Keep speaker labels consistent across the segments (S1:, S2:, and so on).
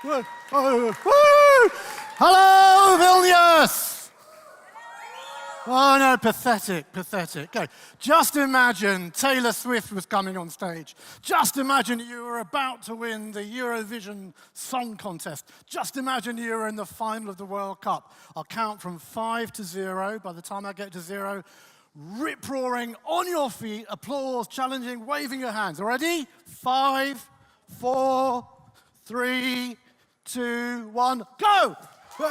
S1: Woo! Hello, Vilnius! Oh no, pathetic, pathetic. Okay. Just imagine Taylor Swift was coming on stage. Just imagine you were about to win the Eurovision Song Contest. Just imagine you were in the final of the World Cup. I'll count from 5 to 0. By the time I get to 0, rip-roaring, on your feet, applause, challenging, waving your hands. Ready? 5, 4, 3, 2, 1, go! Woo!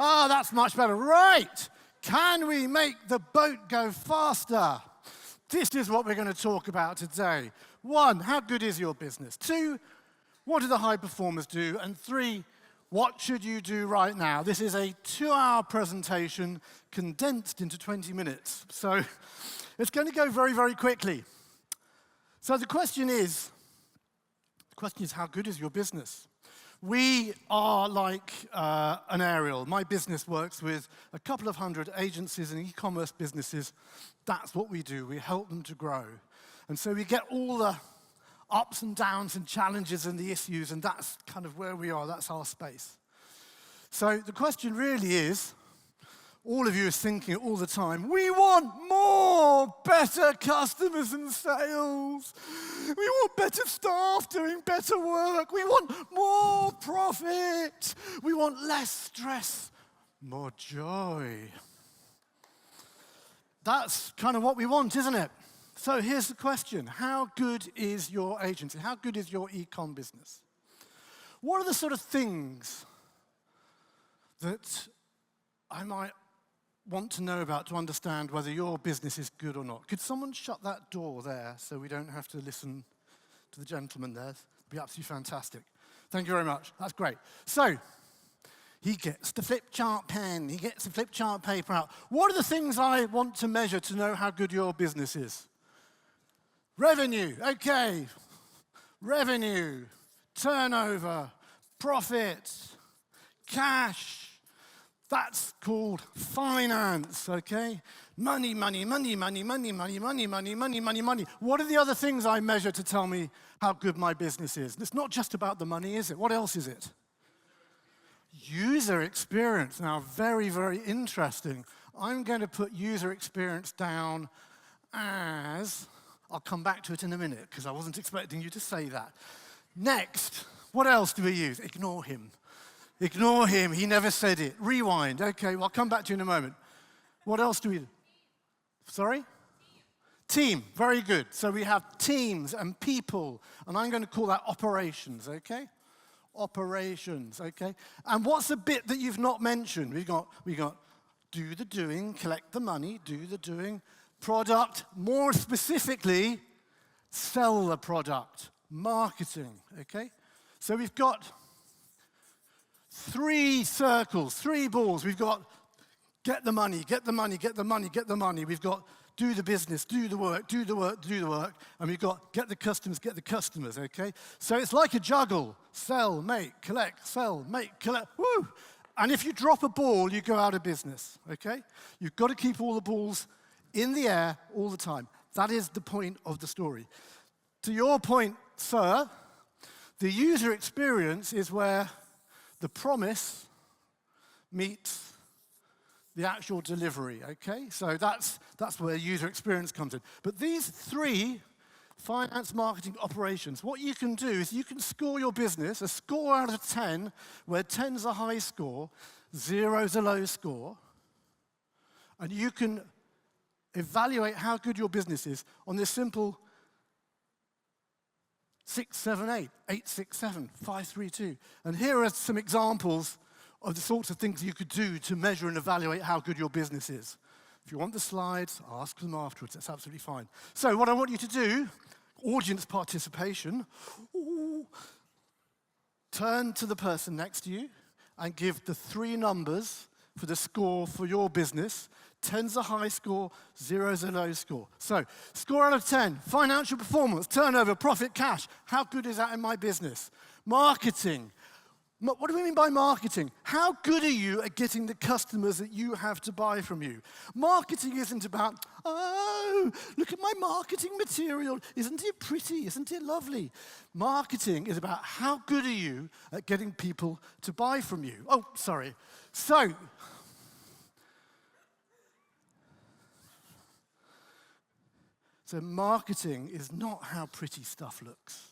S1: Ah, that's much better. Right. Can we make the boat go faster? This is what we're going to talk about today. 1, how good is your business? 2, what do the high performers do? And 3, what should you do right now? This is a 2-hour presentation condensed into 20 minutes. So it's going to go very, very quickly. So the question is, how good is your business? We are like an aerial. My business works with a couple of hundred agencies and e-commerce businesses. That's what we do. We help them to grow. And so we get all the ups and downs and challenges and the issues, and that's kind of where we are. That's our space. So the question really is, all of you are thinking it all the time, we want more, better customers and sales. We want better staff doing better work. We want more profit. We want less stress, more joy. That's kind of what we want, isn't it? So here's the question. How good is your agency? How good is your e-comm business? What are the sort of things that I might want to know about to understand whether your business is good or not? Could someone shut that door there so we don't have to listen to the gentleman there? It'd be absolutely fantastic. Thank you very much. That's great. So, he gets the flip chart pen. He gets the flip chart paper out. What are the things I want to measure to know how good your business is? Revenue. Okay. Revenue. Turnover. Profit. Cash. That's called finance, okay? Money, money, money, money, money, money, money, money, money, money, money. What are the other things I measure to tell me how good my business is? It's not just about the money, is it? What else is it? User experience. Now, very, very interesting. I'm going to put user experience down as, I'll come back to it in a minute because I wasn't expecting you to say that. Next, what else do we use? Ignore him. Ignore him, he never said it. Rewind, okay, well, I'll come back to you in a moment. What else do we do? Sorry? Team, very good. So we have teams and people, and I'm going to call that operations, okay? Operations, okay? And what's the bit that you've not mentioned? We got do the doing, collect the money, do the doing, product, more specifically, sell the product, marketing, okay? So we've got 3 circles, 3 balls. We've got get the money, get the money, get the money, get the money. We've got do the business, do the work, do the work, do the work. And we've got get the customers, okay? So it's like a juggle. Sell, make, collect, sell, make, collect, woo! And if you drop a ball, you go out of business, okay? You've got to keep all the balls in the air all the time. That is the point of the story. To your point, sir, the user experience is where the promise meets the actual delivery, okay? So that's where user experience comes in. But these 3, finance, marketing, operations, what you can do is you can score your business, a score out of 10, where 10's a high score, 0's a low score, and you can evaluate how good your business is on this simple 6, 7, 8, 8, 6, 7, 5, 3, 2. And here are some examples of the sorts of things you could do to measure and evaluate how good your business is. If you want the slides, ask them afterwards. That's absolutely fine. So what I want you to do, audience participation, turn to the person next to you and give the 3 numbers for the score for your business. 10's a high score, 0's a low score. So, score out of 10, financial performance, turnover, profit, cash. How good is that in my business? Marketing. What do we mean by marketing? How good are you at getting the customers that you have to buy from you? Marketing isn't about, oh, look at my marketing material. Isn't it pretty? Isn't it lovely? Marketing is about how good are you at getting people to buy from you. Oh, sorry. So marketing is not how pretty stuff looks.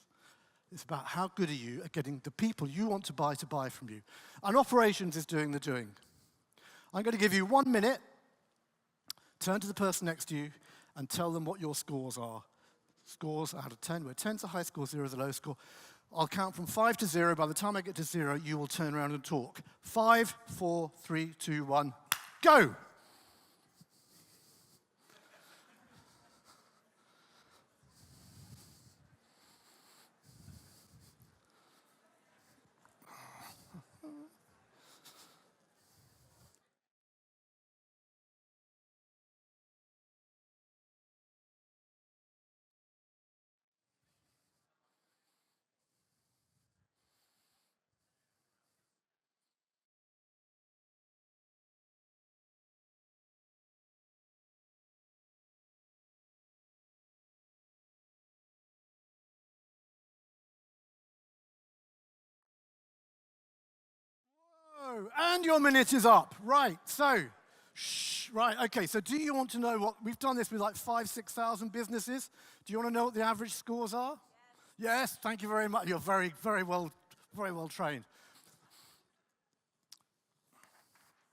S1: It's about how good are you at getting the people you want to buy from you. And operations is doing the doing. I'm going to give you 1 minute. Turn to the person next to you and tell them what your scores are. Scores out of 10, where 10's a high score, 0 is a low score. I'll count from 5 to 0. By the time I get to 0, you will turn around and talk. 5, 4, 3, 2, 1, go! And your minute is up. Right, so, right, okay, so do you want to know what, we've done this with like 5,000, 6,000 businesses. Do you want to know what the average scores are? Yes, thank you very much. You're very, very well trained.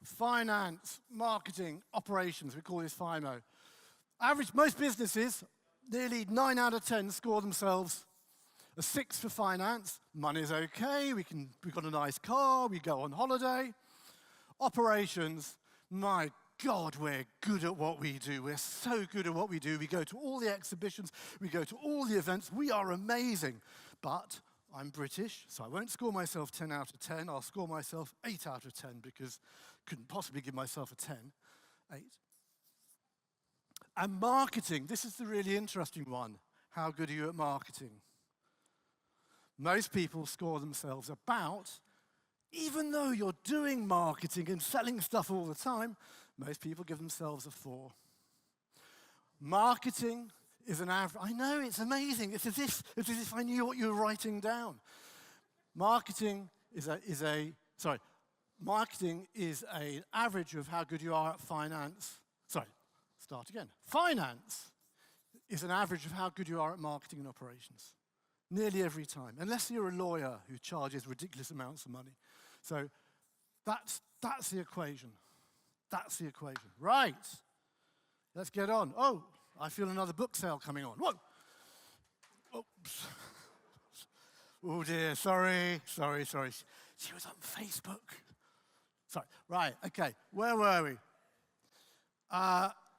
S1: Finance, marketing, operations, we call this FIMO. Average, most businesses, nearly 9 out of 10 score themselves a 6 for finance. Money's okay, we've got a nice car, we go on holiday. Operations, my God, we're good at what we do. We're so good at what we do. We go to all the exhibitions, we go to all the events. We are amazing. But I'm British, so I won't score myself 10 out of 10. I'll score myself 8 out of 10 because I couldn't possibly give myself a 10. 8. And marketing, this is the really interesting one. How good are you at marketing? Most people score themselves about, even though you're doing marketing and selling stuff all the time, most people give themselves a 4. Marketing is an average. I know, it's amazing. It's as if I knew what you were writing down. Marketing is an average of how good you are at finance. Sorry, start again. Finance is an average of how good you are at marketing and operations. Nearly every time, unless you're a lawyer who charges ridiculous amounts of money. So that's the equation. That's the equation. Right. Let's get on. Oh, I feel another book sale coming on. Whoa. Oops. Oh dear, sorry. She was on Facebook. Sorry. Right, okay. Where were we?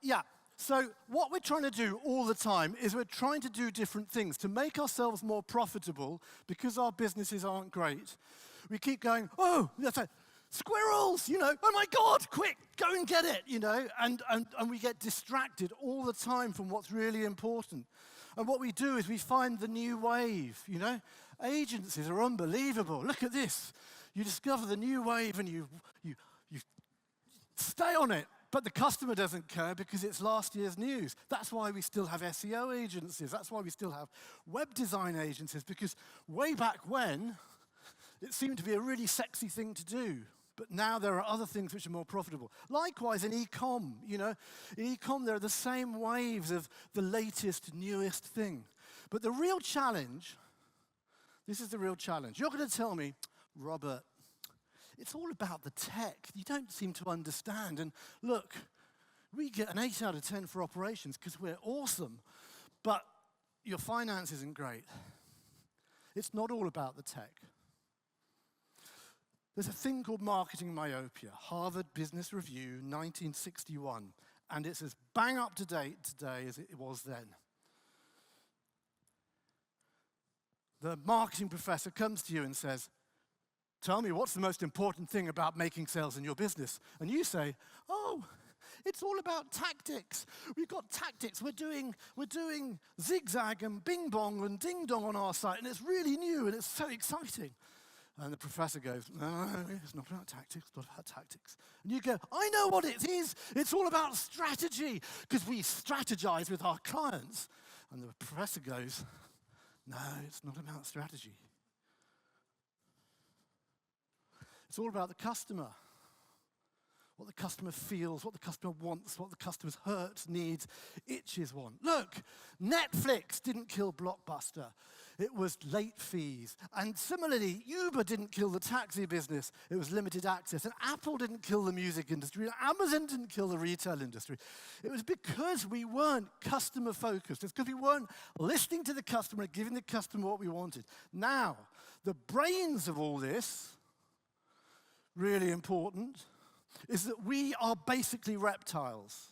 S1: Yeah. So what we're trying to do all the time is we're trying to do different things to make ourselves more profitable because our businesses aren't great. We keep going, oh, that's it. Squirrels, oh my God, quick, go and get it, and we get distracted all the time from what's really important. And what we do is we find the new wave, Agencies are unbelievable. Look at this. You discover the new wave and you stay on it. But the customer doesn't care because it's last year's news. That's why we still have SEO agencies. That's why we still have web design agencies, because way back when, it seemed to be a really sexy thing to do. But now there are other things which are more profitable. Likewise in e-comm, In e-comm, there are the same waves of the latest, newest thing. But the real challenge, this is the real challenge. You're going to tell me, Robert, it's all about the tech. You don't seem to understand. And look, we get an 8 out of 10 for operations because we're awesome. But your finance isn't great. It's not all about the tech. There's a thing called marketing myopia, Harvard Business Review, 1961. And it's as bang up to date today as it was then. The marketing professor comes to you and says, tell me, what's the most important thing about making sales in your business? And you say, oh, it's all about tactics. We've got tactics. We're doing zigzag and bing bong and ding dong on our site, and it's really new and it's so exciting. And the professor goes, no, it's not about tactics, it's not about tactics. And you go, I know what it is. It's all about strategy, because we strategize with our clients. And the professor goes, no, it's not about strategy. It's all about the customer. What the customer feels, what the customer wants, what the customer's hurts, needs, itches want. Look, Netflix didn't kill Blockbuster. It was late fees. And similarly, Uber didn't kill the taxi business. It was limited access. And Apple didn't kill the music industry. And Amazon didn't kill the retail industry. It was because we weren't customer focused. It's because we weren't listening to the customer and giving the customer what we wanted. Now, the brains of all this, really important, is that we are basically reptiles.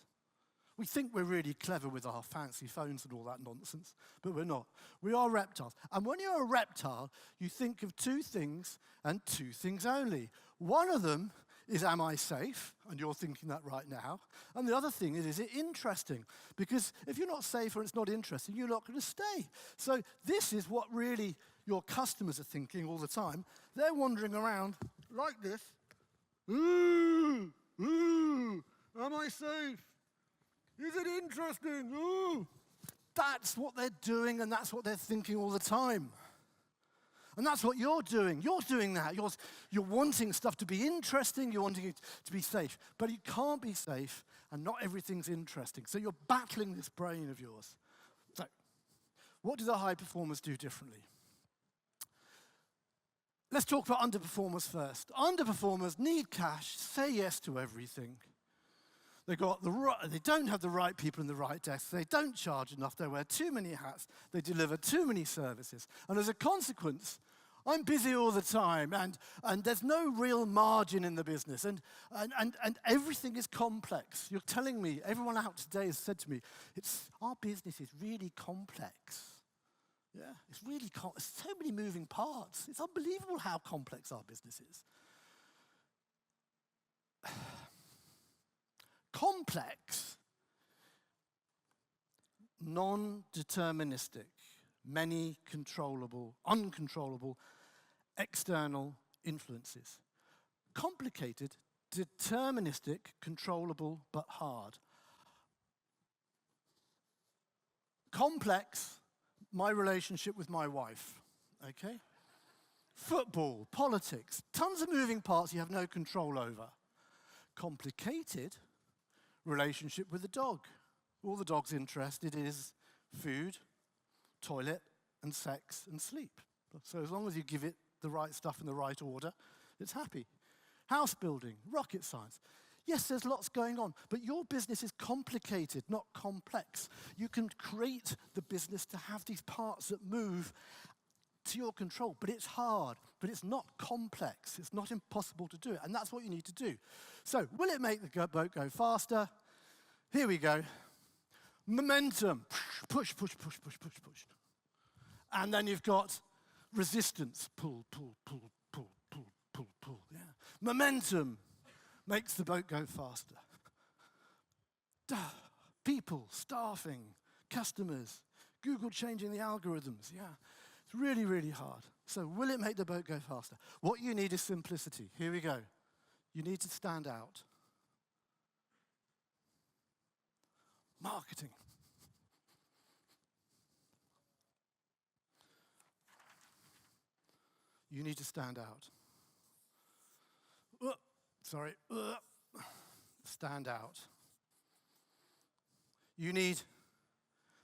S1: We think we're really clever with our fancy phones and all that nonsense, but we're not. We are reptiles. And when you're a reptile, you think of two things and two things only. One of them is, am I safe? And you're thinking that right now. And the other thing is it interesting? Because if you're not safe or it's not interesting, you're not going to stay. So this is what really your customers are thinking all the time. They're wandering around like this. Ooh, ooh, am I safe? Is it interesting? Ooh. That's what they're doing, and that's what they're thinking all the time. And that's what you're doing. You're doing that. You're wanting stuff to be interesting. You're wanting it to be safe. But it can't be safe, and not everything's interesting. So you're battling this brain of yours. So what do the high performers do differently? Let's talk about underperformers first. Underperformers need cash, say yes to everything. They don't have the right people in the right desks. They don't charge enough. They wear too many hats. They deliver too many services. And as a consequence, I'm busy all the time, and there's no real margin in the business, and everything is complex. You're telling me, everyone out today has said to me, our business is really complex. Yeah, it's really complex. So many moving parts. It's unbelievable how complex our business is. Complex, non-deterministic, many controllable, uncontrollable, external influences. Complicated, deterministic, controllable, but hard. Complex, my relationship with my wife, okay? Football, politics, tons of moving parts you have no control over. Complicated, relationship with the dog. All the dog's interested is food, toilet, and sex, and sleep. So as long as you give it the right stuff in the right order, it's happy. House building, rocket science. Yes, there's lots going on, but your business is complicated, not complex. You can create the business to have these parts that move to your control, but it's hard, but it's not complex. It's not impossible to do it, and that's what you need to do. So, will it make the boat go faster? Here we go. Momentum. Push, push, push, push, push, push. And then you've got resistance. Pull, pull, pull, pull, pull, pull, pull. Yeah. Momentum makes the boat go faster. People, staffing, customers, Google changing the algorithms. Yeah. It's really, really hard. So will it make the boat go faster? What you need is simplicity. Here we go. You need to stand out. Marketing. You need to stand out. Stand out. You need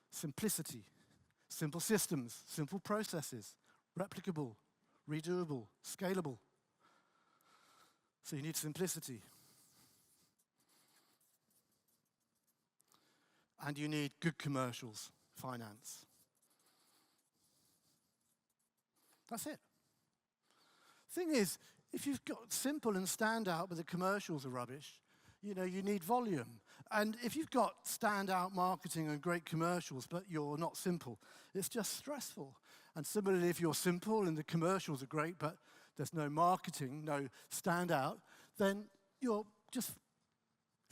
S1: simplicity. Simple systems, simple processes, replicable, redoable, scalable. So you need simplicity. And you need good commercials, finance. That's it. Thing is, if you've got simple and stand out, but the commercials are rubbish, you need volume. And if you've got standout marketing and great commercials, but you're not simple, it's just stressful. And similarly, if you're simple and the commercials are great, but there's no marketing, no standout, then it's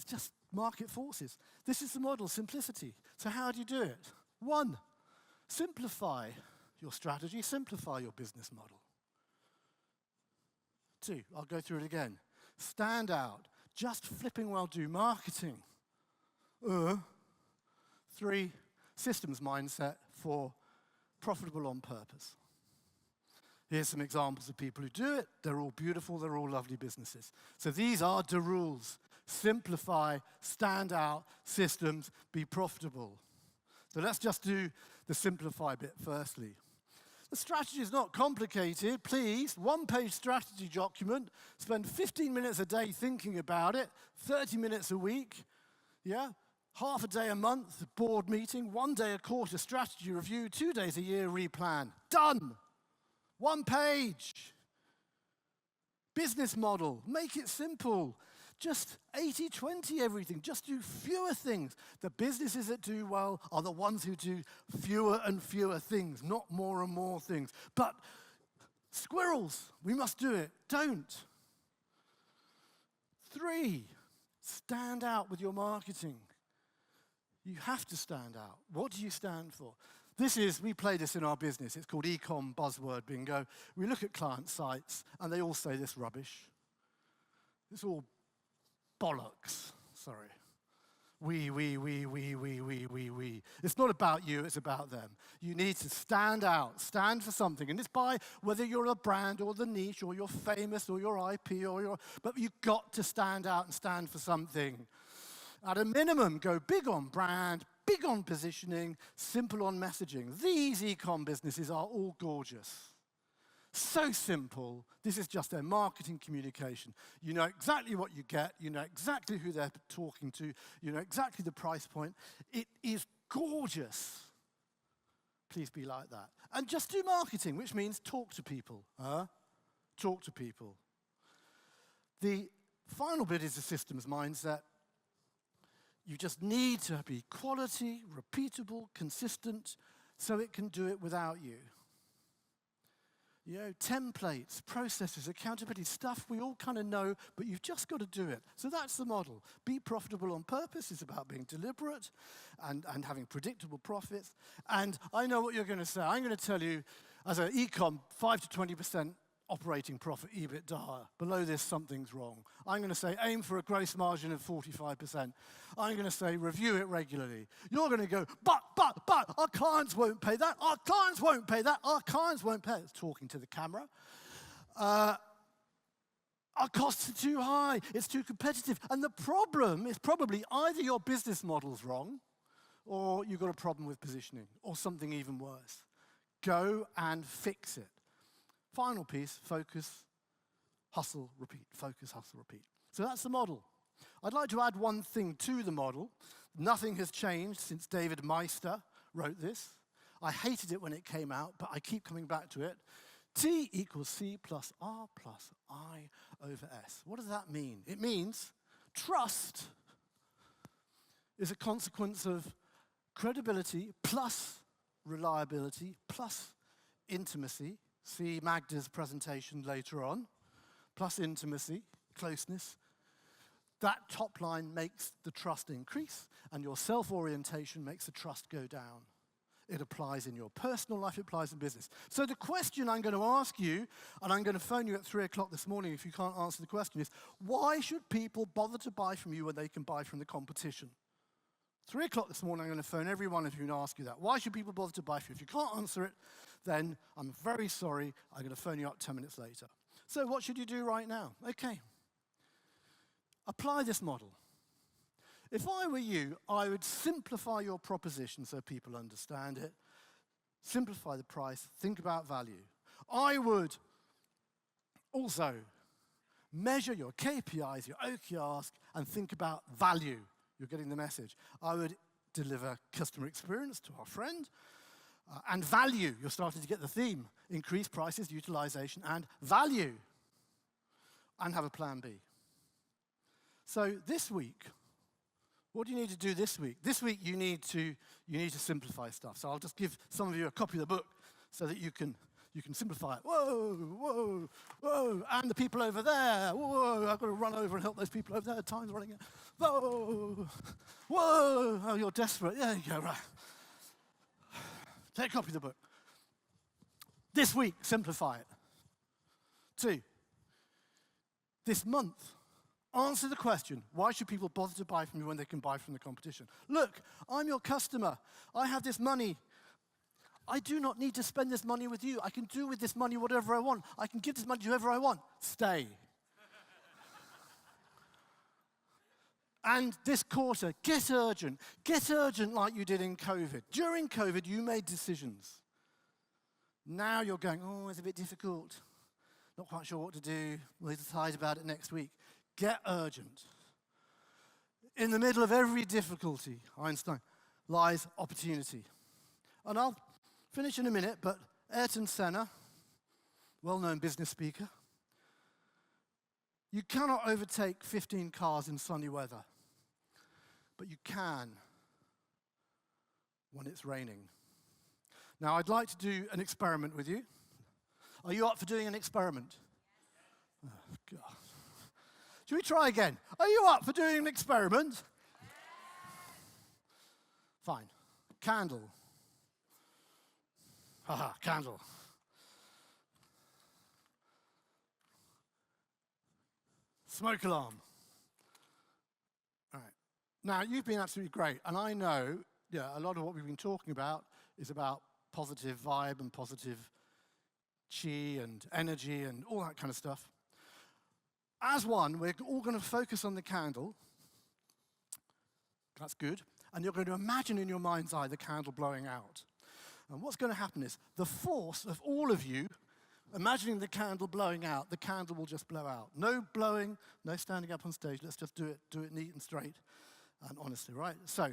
S1: just market forces. This is the model, simplicity. So how do you do it? 1, simplify your strategy, simplify your business model. 2, I'll go through it again. Stand out. Just flipping well do marketing. 3, systems mindset. 4, profitable on purpose. Here's some examples of people who do it. They're all beautiful. They're all lovely businesses. So these are the rules. Simplify, stand out, systems, be profitable. So let's just do the simplify bit firstly. The strategy is not complicated. Please, one-page strategy document. Spend 15 minutes a day thinking about it, 30 minutes a week, yeah? Half a day a month, board meeting, 1 day a quarter strategy review, 2 days a year replan. Done! 1 page. Business model, make it simple. Just 80-20 everything, just do fewer things. The businesses that do well are the ones who do fewer and fewer things, not more and more things. But squirrels, we must do it. Don't. 3, stand out with your marketing. You have to stand out. What do you stand for? We play this in our business. It's called e-comm buzzword bingo. We look at client sites, and they all say this rubbish. It's all bollocks. Sorry. We. It's not about you, it's about them. You need to stand out, stand for something. And it's by whether you're a brand or the niche or you're famous or your IP but you've got to stand out and stand for something. At a minimum, go big on brand, big on positioning, simple on messaging. These e-comm businesses are all gorgeous. So simple. This is just their marketing communication. You know exactly what you get. You know exactly who they're talking to. You know exactly the price point. It is gorgeous. Please be like that. And just do marketing, which means talk to people. Talk to people. The final bit is the systems mindset. You just need to be quality, repeatable, consistent, so it can do it without you. You know, templates, processes, accountability, stuff we all kind of know, but you've just got to do it. So that's the model. Be profitable on purpose is about being deliberate and having predictable profits. And I know what you're going to say. I'm going to tell you, as an e-comm, 5 to 20% operating profit, EBITDA. Below this, something's wrong. I'm going to say aim for a gross margin of 45%. I'm going to say review it regularly. You're going to go, but, our clients won't pay that, our clients won't pay that, our clients won't pay. It's talking to the camera. Our costs are too high, it's too competitive. And the problem is probably either your business model's wrong, or you've got a problem with positioning, or something even worse. Go and fix it. Final piece, focus, hustle, repeat. Focus, hustle, repeat. So that's the model. I'd like to add one thing to the model. Nothing has changed since David Meister wrote this. I hated it when it came out, but I keep coming back to it. T equals C plus R plus I over S. What does that mean? It means trust is a consequence of credibility plus reliability plus intimacy. See Magda's presentation later on, plus intimacy, closeness. That top line makes the trust increase, and your self-orientation makes the trust go down. It applies in your personal life, it applies in business. So the question I'm going to ask you, and I'm going to phone you at 3 o'clock this morning if you can't answer the question, is why should people bother to buy from you when they can buy from the competition? 3 o'clock this morning, I'm going to phone every one of you and ask you that. Why should people bother to buy from you? If you can't answer it, then I'm very sorry. I'm going to phone you up 10 minutes later. So what should you do right now? Okay. Apply this model. If I were you, I would simplify your proposition so people understand it. Simplify the price. Think about value. I would also measure your KPIs, your OKRs, and think about value. You're getting the message. I would deliver customer experience to our friend and value. You're starting to get the theme. Increase prices, utilization, and value. And have a plan B. So this week, what do you need to do this week? This week you need to simplify stuff. So I'll just give some of you a copy of the book so that you can simplify it. Whoa, whoa, whoa. And the people over there. Whoa, I've got to run over and help those people over there. Time's running out. Whoa, whoa. Oh, you're desperate. There you go, right. Take a copy of the book. This week, simplify it. 2, this month. Answer the question, why should people bother to buy from you when they can buy from the competition? Look, I'm your customer. I have this money. I do not need to spend this money with you. I can do with this money whatever I want. I can give this money to whoever I want. Stay. And this quarter, get urgent. Get urgent like you did in COVID. During COVID, you made decisions. Now you're going, oh, it's a bit difficult. Not quite sure what to do. We'll decide about it next week. Get urgent. In the middle of every difficulty, Einstein, lies opportunity. And I'll finish in a minute, but Ayrton Senna, well-known business speaker, you cannot overtake 15 cars in sunny weather, but you can when it's raining. Now, I'd like to do an experiment with you. Are you up for doing an experiment? Oh, God. Should we try again? Are you up for doing an experiment? Fine. Candle. Haha, candle. Smoke alarm. All right. Now, you've been absolutely great, and I know a lot of what we've been talking about is about positive vibe and positive chi and energy and all that kind of stuff. As one, we're all going to focus on the candle. That's good. And you're going to imagine in your mind's eye the candle blowing out. And what's going to happen is the force of all of you imagining the candle blowing out, the candle will just blow out. No blowing, no standing up on stage. Let's just do it neat and straight and honestly, right? So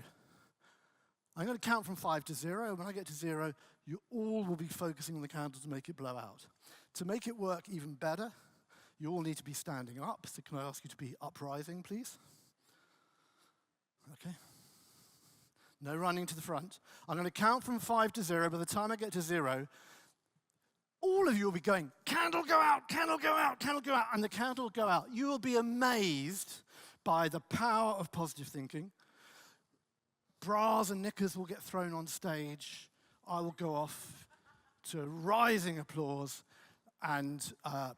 S1: I'm going to count from 5 to 0. When I get to 0, you all will be focusing on the candle to make it blow out. To make it work even better, you all need to be standing up. So can I ask you to be uprising, please? Okay. No running to the front. I'm going to count from 5 to 0. By the time I get to 0, all of you will be going, candle go out, candle go out, candle go out, and the candle will go out. You will be amazed by the power of positive thinking. Bras and knickers will get thrown on stage. I will go off to rising applause, and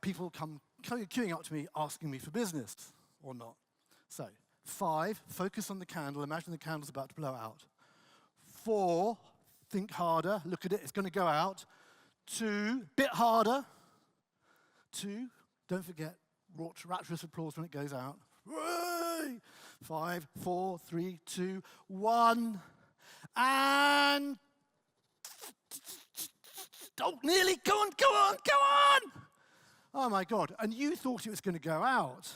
S1: people come queuing up to me asking me for business or not. So 5, focus on the candle. Imagine the candle's about to blow out. 4, think harder. Look at it. It's going to go out. 2, bit harder. 2, don't forget rapturous applause when it goes out. 5, 4, 3, 2, 1, and oh, nearly. Go on, go on, go on! Oh my God! And you thought it was going to go out.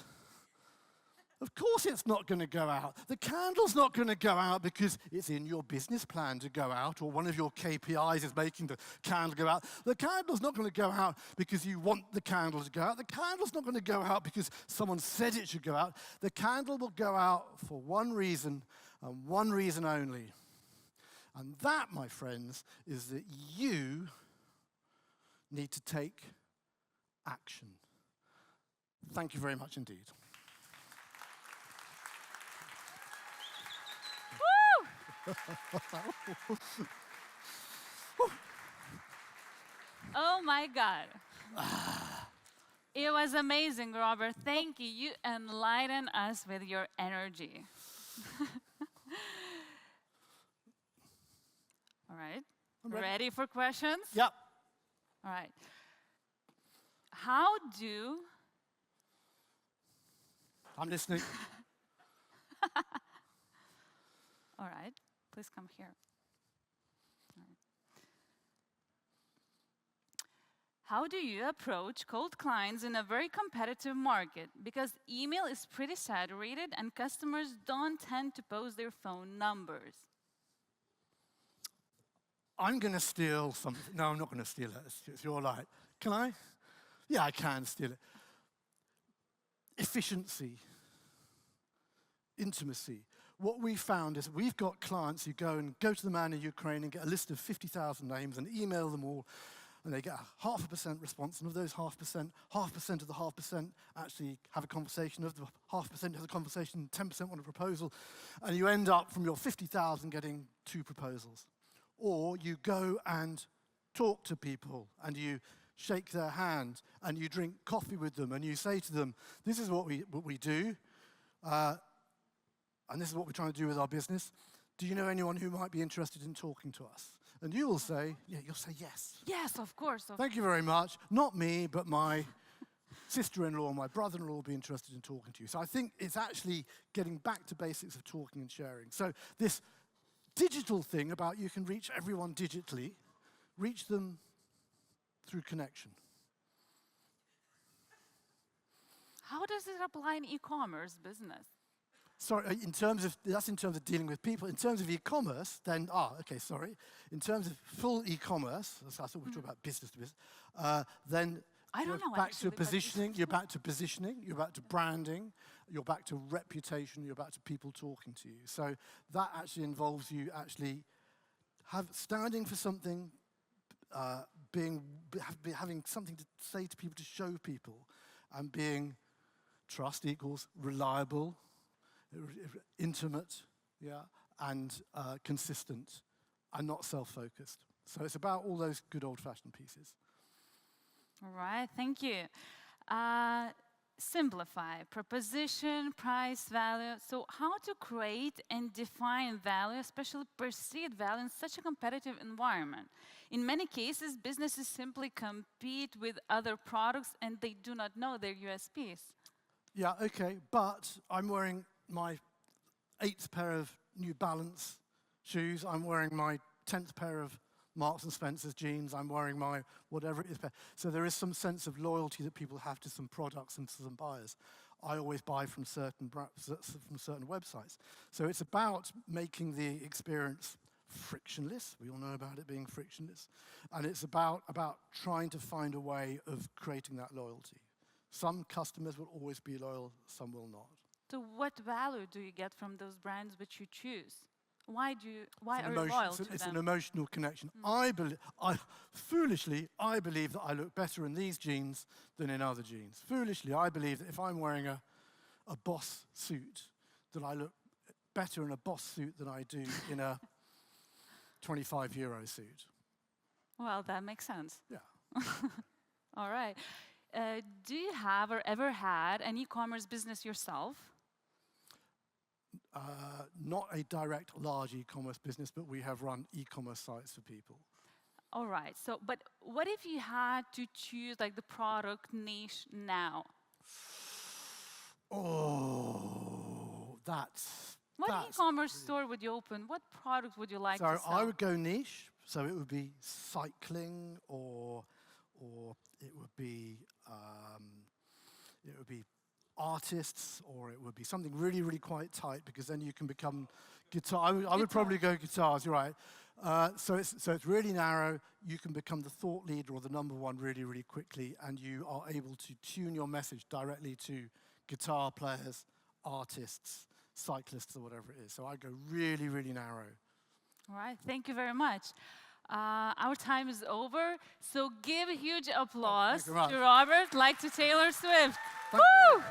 S1: Of course it's not going to go out. The candle's not going to go out because it's in your business plan to go out, or one of your KPIs is making the candle go out. The candle's not going to go out because you want the candle to go out. The candle's not going to go out because someone said it should go out. The candle will go out for one reason and one reason only. And that, my friends, is that you need to take action. Thank you very much indeed.
S2: Oh my God. It was amazing, Robert. Thank you. You enlighten us with your energy. All right. Ready for questions?
S1: Yep.
S2: All right. How do...
S1: I'm listening.
S2: All right. Please come here. All right. How do you approach cold clients in a very competitive market? Because email is pretty saturated and customers don't tend to post their phone numbers.
S1: I'm going to steal something. No, I'm not going to steal it. It's your light. Can I? Yeah, I can steal it. Efficiency. Intimacy. What we found is we've got clients who go to the man in Ukraine and get a list of 50,000 names and email them all, and they get a 0.5% response, and of those 0.5%, 0.5% of the 0.5% actually have a conversation, of the 0.5% has a conversation, 10% want a proposal, and you end up from your 50,000 getting 2 proposals. Or you go and talk to people, and you shake their hand, and you drink coffee with them, and you say to them, this is what we do, and this is what we're trying to do with our business. Do you know anyone who might be interested in talking to us? And you will say, yeah, you'll say yes.
S2: Yes, of course.
S1: Thank you very much. Not me, but my sister-in-law, my brother-in-law will be interested in talking to you. So I think it's actually getting back to basics of talking and sharing. So this digital thing about you can reach everyone digitally, reach them through connection.
S2: How does it apply in e-commerce business?
S1: Sorry, that's in terms of dealing with people. In terms of e-commerce, then, in terms of full e-commerce, I thought we were talking about business to business, then
S2: I don't know,
S1: back
S2: actually,
S1: to
S2: but
S1: positioning, you're back to positioning, you're back to branding, you're back to reputation, you're back to people talking to you. So that actually involves you actually standing for something, having something to say to people, to show people, and being trust equals reliable, intimate, yeah, and consistent, and not self-focused. So it's about all those good old-fashioned pieces.
S2: All right, thank you. Simplify, proposition, price, value. So how to create and define value, especially perceived value, in such a competitive environment? In many cases, businesses simply compete with other products and they do not know their USPs.
S1: Yeah, okay, but I'm wearing my 8th pair of New Balance shoes. I'm wearing my 10th pair of Marks and Spencer's jeans. I'm wearing my whatever it is. So there is some sense of loyalty that people have to some products and to some buyers. I always buy from certain websites. So it's about making the experience frictionless. We all know about it being frictionless. And it's about trying to find a way of creating that loyalty. Some customers will always be loyal, some will not.
S2: So what value do you get from those brands which you choose? Why are you loyal to them?
S1: It's an emotional connection. Foolishly, I believe that I look better in these jeans than in other jeans. Foolishly, I believe that if I'm wearing a Boss suit, that I look better in a Boss suit than I do in a 25-euro suit.
S2: Well, that makes sense.
S1: Yeah.
S2: All right. Do you have or ever had an e-commerce business yourself?
S1: Not a direct large e-commerce business, but we have run e-commerce sites for people.
S2: All right. So, but what if you had to choose like the product niche now?
S1: Oh, that's...
S2: What e-commerce store would you open? What product would you like to sell?
S1: So I would go niche. So it would be cycling, or it would be artists, or it would be something really, really quite tight, because then you can become guitar. I would probably go guitars. You're right. So it's really narrow. You can become the thought leader or the number one really, really quickly, and you are able to tune your message directly to guitar players, artists, cyclists, or whatever it is. So I go really, really narrow.
S2: All right. Thank you very much. Our time is over, so give a huge applause to Robert, like to Taylor Swift. Woo!